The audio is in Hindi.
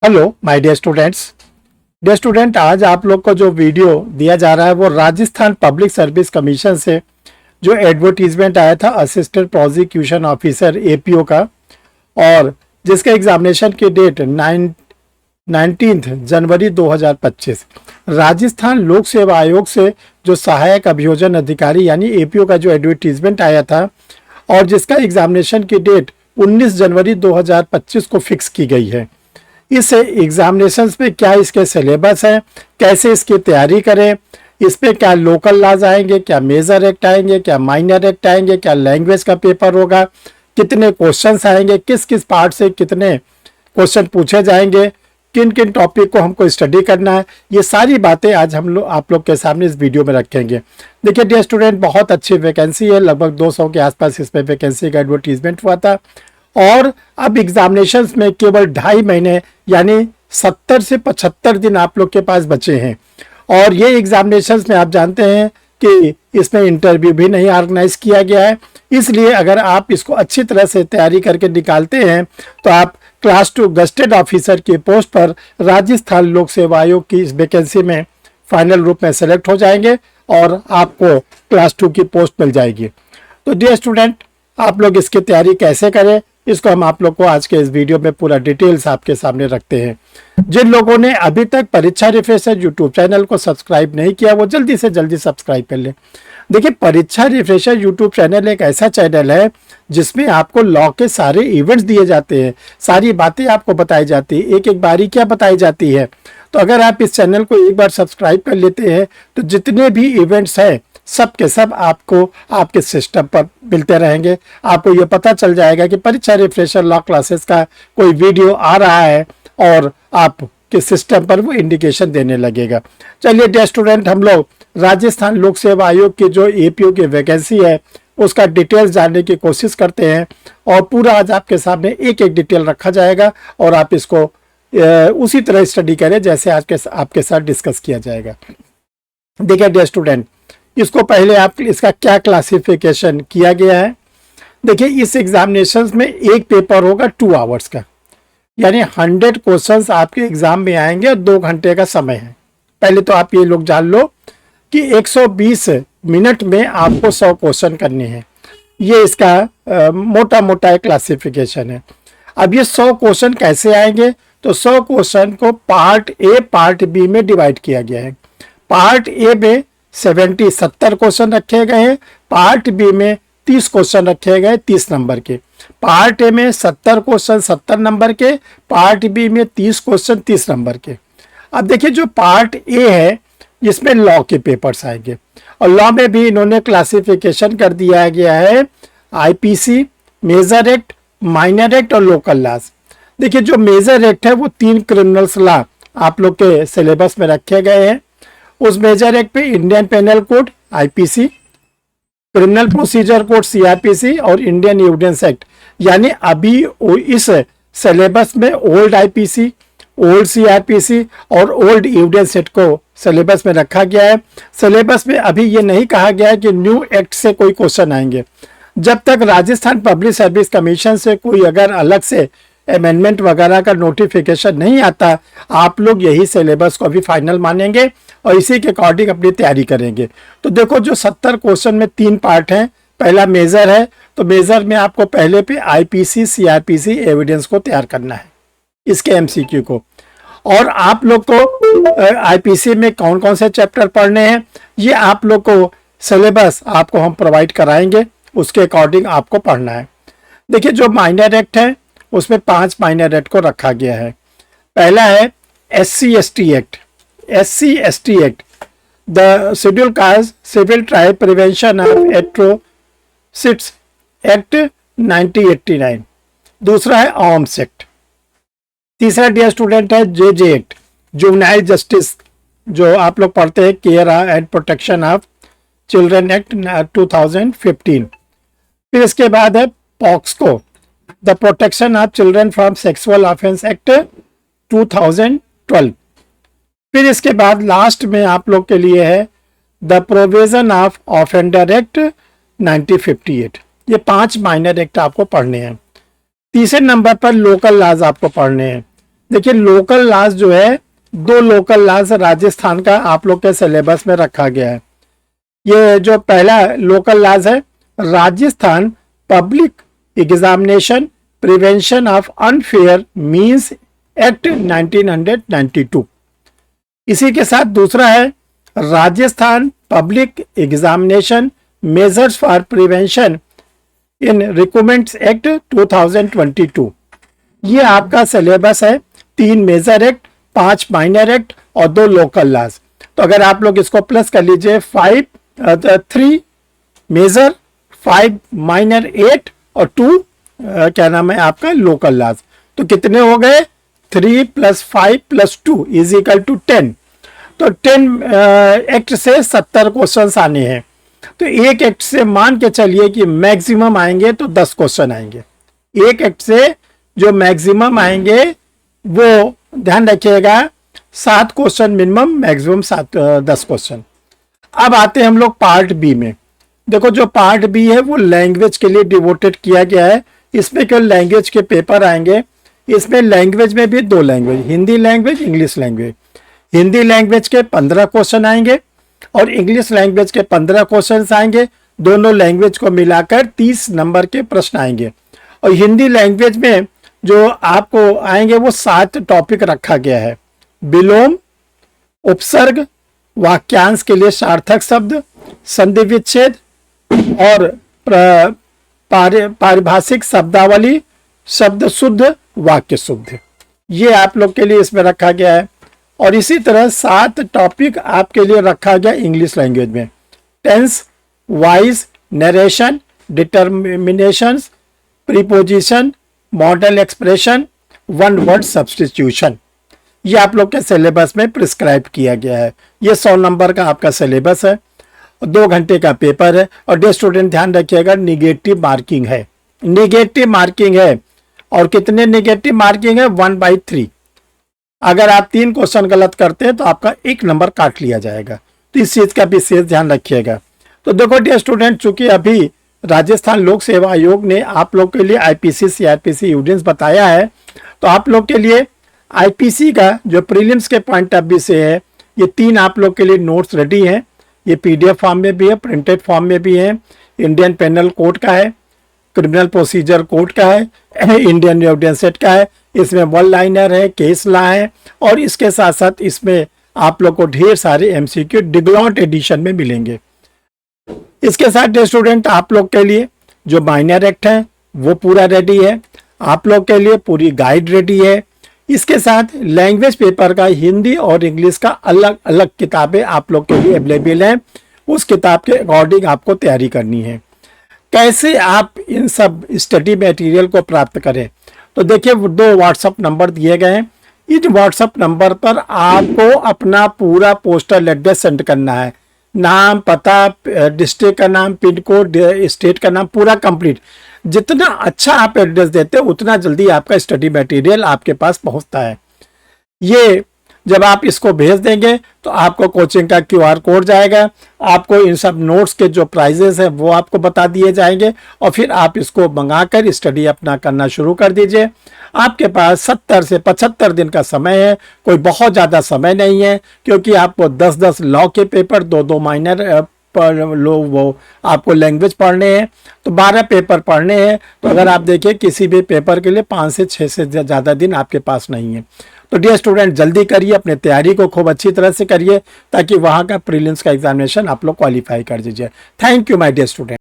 हेलो माय डियर स्टूडेंट, आज आप लोग को जो वीडियो दिया जा रहा है वो राजस्थान पब्लिक सर्विस कमीशन से जो एडवर्टीजमेंट आया था असिस्टेंट प्रोसिक्यूशन ऑफिसर एपीओ का, और जिसका एग्जामिनेशन की डेट 19 जनवरी 2025 राजस्थान लोक सेवा आयोग से जो सहायक अभियोजन अधिकारी यानी एपीओ का जो एडवर्टीजमेंट आया था और जिसका एग्जामिनेशन की डेट 19 जनवरी 2025 को फिक्स की गई है। इस एग्जामिनेशंस पे क्या इसके सिलेबस है, कैसे इसकी तैयारी करें, इस पे क्या लोकल लॉज आएंगे, क्या मेजर एक्ट आएंगे, क्या माइनर एक्ट आएंगे, क्या लैंग्वेज का पेपर होगा, कितने क्वेश्चंस आएंगे, किस किस पार्ट से कितने क्वेश्चन पूछे जाएंगे, किन किन टॉपिक को हमको स्टडी करना है, ये सारी बातें आज हम लोग आप लोग के सामने इस वीडियो में रखेंगे। देखिए डियर स्टूडेंट, बहुत अच्छी वैकेंसी है, लगभग 200 के आसपास इसमें वैकेंसी का एडवर्टीजमेंट हुआ था और अब एग्जामिनेशंस में केवल 2.5 महीने यानी 70 से 75 दिन आप लोग के पास बचे हैं। और ये एग्जामिनेशंस में आप जानते हैं कि इसमें इंटरव्यू भी नहीं ऑर्गेनाइज किया गया है, इसलिए अगर आप इसको अच्छी तरह से तैयारी करके निकालते हैं तो आप क्लास 2 गस्टेड ऑफिसर की पोस्ट पर राजस्थान लोक सेवा आयोग की इस वैकेंसी में फाइनल रूप में सेलेक्ट हो जाएंगे और आपको क्लास 2 की पोस्ट मिल जाएगी। तो डियर स्टूडेंट, आप लोग इसकी तैयारी कैसे करें, इसको हम आप लोग को आज के इस वीडियो में पूरा डिटेल्स आपके सामने रखते हैं। जिन लोगों ने अभी तक परीक्षा रिफ्रेशर यूट्यूब चैनल को सब्सक्राइब नहीं किया वो जल्दी से जल्दी सब्सक्राइब कर लें। देखिए, परीक्षा रिफ्रेशर यूट्यूब चैनल एक ऐसा चैनल है जिसमें आपको लॉ के सारे इवेंट्स दिए जाते हैं, सारी बातें आपको बताई जाती है, एक एक बारीकियां बताई जाती है। तो अगर आप इस चैनल को एक बार सब्सक्राइब कर लेते हैं तो जितने भी इवेंट्स हैं सब के सब आपको आपके सिस्टम पर मिलते रहेंगे। आपको ये पता चल जाएगा कि परीक्षा रिफ्रेशर लॉ क्लासेस का कोई वीडियो आ रहा है और आपके सिस्टम पर वो इंडिकेशन देने लगेगा। चलिए डियर स्टूडेंट, हम लोग राजस्थान लोक सेवा आयोग की जो एपीओ की वैकेंसी है उसका डिटेल्स जानने की कोशिश करते हैं और पूरा आज आपके सामने एक एक डिटेल रखा जाएगा और आप इसको उसी तरह स्टडी करें जैसे आज के आपके साथ डिस्कस किया जाएगा। देखिए डियर स्टूडेंट, इसको पहले आप इसका क्या क्लासिफिकेशन किया गया है। देखिए, इस एग्जामिनेशन में एक पेपर होगा 2 आवर्स का, यानी 100 क्वेश्चंस आपके एग्जाम में आएंगे और 2 घंटे का समय है। पहले तो आप ये लोग जान लो कि 120 मिनट में आपको 100 क्वेश्चन करने हैं। ये इसका मोटा मोटा एक क्लासिफिकेशन है। अब ये 100 क्वेश्चन कैसे आएंगे, तो 100 क्वेश्चन को पार्ट ए पार्ट बी में डिवाइड किया गया है। पार्ट ए में 70 क्वेश्चन रखे गए हैं, पार्ट बी में 30 क्वेश्चन रखे गए 30 नंबर के। पार्ट ए में 70 क्वेश्चन 70 नंबर के, पार्ट बी में 30 क्वेश्चन 30 नंबर के। अब देखिए, जो पार्ट ए है इसमें लॉ के पेपर्स आएंगे और लॉ में भी इन्होंने क्लासिफिकेशन कर दिया गया है IPC, major act, minor act और लोकल लॉज। देखिए, जो मेजर एक्ट है वो 3 क्रिमिनल्स लॉ आप लोग के सिलेबस में रखे गए हैं। उस मेजर एक्ट पे Indian penal code IPC, criminal procedure code CrPC और इंडियन एविडेंस एक्ट, यानी अभी इस सिलेबस में ओल्ड आईपीसी, ओल्ड सीआरपीसी और ओल्ड एविडेंस एक्ट को सिलेबस में रखा गया है। सिलेबस में अभी ये नहीं कहा गया है कि न्यू एक्ट से कोई क्वेश्चन आएंगे। जब तक राजस्थान पब्लिक सर्विस कमीशन से कोई अगर अलग से अमेंडमेंट वगैरह का नोटिफिकेशन नहीं आता, आप लोग यही सिलेबस को अभी फाइनल मानेंगे और इसी के अकॉर्डिंग अपनी तैयारी करेंगे। तो देखो, जो 70 क्वेश्चन में 3 पार्ट हैं। पहला मेजर है, तो मेजर में आपको पहले पे आईपीसी सीआरपीसी एविडेंस को तैयार करना है, इसके एमसीक्यू को। और आप लोग को आईपीसी में कौन कौन से चैप्टर पढ़ने हैं ये आप लोग को सिलेबस आपको हम प्रोवाइड कराएंगे, उसके अकॉर्डिंग आपको पढ़ना है। देखिए, जो माइनर एक्ट है उसमें 5 माइनर एक्ट को रखा गया है। पहला है SC/ST act, SC/ST act, the schedule caste civil tribe prevention of atrocities act 1989। दूसरा है आर्म्स एक्ट। तीसरा डियर स्टूडेंट है JJ एक्ट, जुवेनाइल जस्टिस, जो आप लोग पढ़ते हैं care and protection of children act 2015। फिर इसके बाद है POCSO, the protection of children from sexual offence act 2012। फिर इसके बाद लास्ट में आप लोग के लिए है the provision of offender act 1958। ये 5 माइनर एक्ट आपको पढ़ने हैं। तीसरे नंबर पर लोकल लॉज आपको पढ़ने हैं। देखिए लोकल लॉज जो है, 2 लोकल लॉज राजस्थान का आप लोग के सिलेबस में रखा गया है। ये जो पहला लोकल लॉज है, Rajasthan public examination prevention of unfair means act 1992। इसी के साथ दूसरा है Rajasthan public examination measures for prevention in recruitment act 2022। ये आपका सिलेबस है, 3 मेजर एक्ट, 5 माइनर एक्ट और 2 लोकल लॉज। तो अगर आप लोग इसको प्लस कर लीजिए, 3 मेजर, 5 माइनर, 8 और 2 क्या नाम है आपका लोकल लॉज। तो कितने हो गए, 3 + 5 + 2 इज इक्वल टू 10। तो 10 एक्ट से 70 क्वेश्चंस आने हैं। तो एक एक्ट से मान के चलिए कि मैक्सिमम आएंगे तो 10 क्वेश्चन आएंगे। एक एक्ट से जो मैक्सिमम आएंगे वो ध्यान रखिएगा 7 क्वेश्चन मिनिमम, मैक्सिमम 10 क्वेश्चन। अब आते हैं हम लोग पार्ट बी में। देखो जो पार्ट बी है वो लैंग्वेज के लिए डिवोटेड किया गया है। इसमें केवल लैंग्वेज के पेपर आएंगे। इसमें लैंग्वेज में भी 2 language, Hindi language, English language. Hindi language के 15 क्वेश्चन आएंगे और इंग्लिश लैंग्वेज के 15 क्वेश्चन आएंगे। दोनों लैंग्वेज को मिलाकर 30 नंबर के प्रश्न आएंगे। और हिंदी लैंग्वेज में जो आपको आएंगे वो 7 टॉपिक रखा गया है। विलोम, उपसर्ग, वाक्यांश के लिए सार्थक शब्द, संधि विच्छेद और पारिभाषिक शब्दावली, शब्द शुद्ध, वाक्य शुद्ध, ये आप लोग के लिए इसमें रखा गया है। और इसी तरह 7 टॉपिक आपके लिए रखा गया इंग्लिश लैंग्वेज में। Tense, voice, narration, determinations, preposition, modal expression, one word substitution, ये आप लोग के सिलेबस में प्रिस्क्राइब किया गया है। ये 100 नंबर का आपका सिलेबस है, 2 घंटे का पेपर है। और डे स्टूडेंट ध्यान रखिएगा निगेटिव मार्किंग है, निगेटिव मार्किंग है। और कितने निगेटिव मार्किंग है, 1/3। अगर आप 3 क्वेश्चन गलत करते हैं तो आपका 1 नंबर काट लिया जाएगा। तो इस चीज का विशेष ध्यान रखिएगा। तो देखो डियर स्टूडेंट, चूंकि अभी राजस्थान लोक सेवा आयोग ने आप लोग के लिए आईपीसी, सीआरपीसी, यूडिन्स बताया है, तो आप लोग के लिए आईपीसी का जो प्रीलिम्स के पॉइंट ऑफ व्यू से है, ये 3 आप लोग के लिए नोट्स रेडी हैं। ये पीडीएफ फॉर्म में भी है, प्रिंटेड फॉर्म में भी है। इंडियन पेनल कोड का है, क्रिमिनल प्रोसीजर कोड का है, इंडियन एविडेंस सेट का है। इसमें 1 लाइनर है, केस लॉ है और इसके साथ साथ इसमें आप लोग को ढेर सारे एमसीक्यू डिग्लॉट एडिशन में मिलेंगे। इसके साथ स्टूडेंट आप लोग के लिए जो माइनर एक्ट है वो पूरा रेडी है, आप लोग के लिए पूरी गाइड रेडी है। इसके साथ लैंग्वेज पेपर का हिंदी और इंग्लिश का अलग अलग किताबें आप लोग के लिए अवेलेबल हैं। उस किताब के अकॉर्डिंग आपको तैयारी करनी है। कैसे आप इन सब स्टडी मटेरियल को प्राप्त करें, तो देखिए 2 व्हाट्सएप नंबर दिए गए हैं। इस व्हाट्सएप नंबर पर आपको अपना पूरा पोस्टल एड्रेस सेंड करना है। नाम, पता, डिस्ट्रिक्ट का नाम, पिन कोड, स्टेट का नाम, पूरा कंप्लीट। जितना अच्छा आप एड्रेस देते हैं उतना जल्दी आपका स्टडी मटेरियल आपके पास पहुंचता है। ये जब आप इसको भेज देंगे तो आपको कोचिंग का क्यूआर कोड जाएगा, आपको इन सब नोट्स के जो प्राइजेस है वो आपको बता दिए जाएंगे और फिर आप इसको मंगाकर स्टडी अपना करना शुरू कर दीजिए। आपके पास 70 से 75 दिन का समय है, कोई बहुत ज़्यादा समय नहीं है, क्योंकि आपको 10-10 लॉ के पेपर, 2-2 माइनर पर लो वो आपको लैंग्वेज पढ़ने हैं, तो 12 पेपर पढ़ने हैं। तो अगर आप देखिए किसी भी पेपर के लिए 5 से 6 से ज़्यादा दिन आपके पास नहीं है। तो डियर स्टूडेंट जल्दी करिए, अपने तैयारी को खूब अच्छी तरह से करिए ताकि वहाँ का प्रीलिम्स का एग्जामिनेशन आप लोग क्वालिफाई कर दीजिए। Thank you my dear student.